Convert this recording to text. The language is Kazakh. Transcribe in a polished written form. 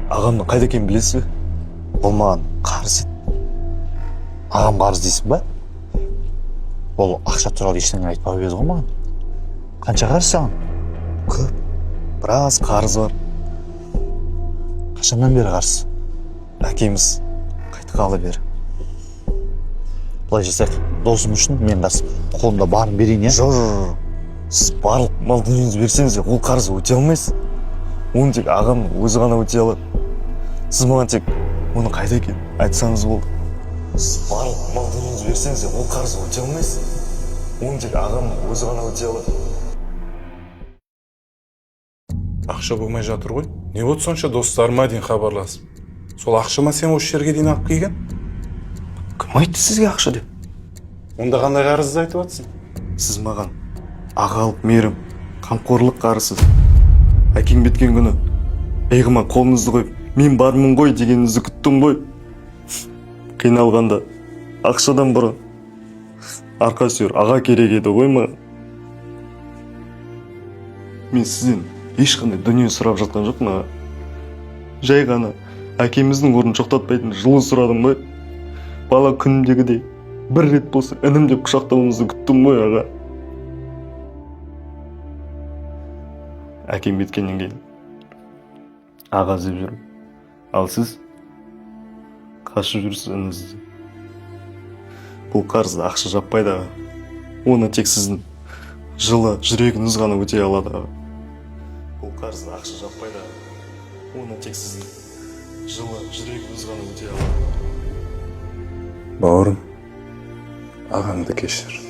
Ағамның қайда екенін білесіз бе? Ол маған қарыз еді. Ағам қарыз дейсің ба? Ол ақша туралы ештеңе айтпап еді ғой маған. Қанша қарыз саған? Көп. Біраз қарыз бар. Қашаннан бері қарыз? Әкеміз қайтқалы бері. Былай жасайық, досым үшін мен қазір қолымда барын берейін, иә? Жоқ. Сіз барлық мал дүниеңізді берсеңіз де ол қарызды өтей алмайсыз. Оны тек ағамның өзі ғана өтей алады. Сіз маған тек оның қайда екенін айтсаңыз болды. Сіз барлық мал дүниеңізді берсеңіз де ол қарызды өтей алмайсыз. Оны тек ағамның өзі ғана өтей алады. Ақша болмай жатыр ғой. Не болды сонша достарыма дейін хабарласып? Сол ақшама сен осы жерге дейін алып келген? Кім айтты сізге ақша деп? Онда қандай қарызды айтып жатсың? Сіз маған ағалық мейірім, қамқорлық қарызсыз. Әкең кеткен күні иығыма қолыңызды қойып, мен бармын ғой дегеніңізді күттім ғой. Қиналғанда ақшадан бұрын арқа сүйер аға керек еді ғой маған. Мен сізден ешқандай дүние сұрап жатқан жоқпын аға. Жай ғана әкеміздің орнын жоқтатпайтын жылы сұрадым ғой. Бала күнімдегідей бір рет болса інім деп құшақтауыңызды күттім ғой аға. Әкем кеткеннен кейін аға іздеп жүрмін. Ал сіз қашып жүрсіз ініңізден. Бұл қарызды ақша жаппайды аға. Оны тек сіздің жылы жүрегіңіз ғана өтей алады аға. Бұл қарызды ақша жаппайды аға. Оны тек сіздің жылы жүрегіңіз ғана өтей алады. Бауырым, ағаңды кешір.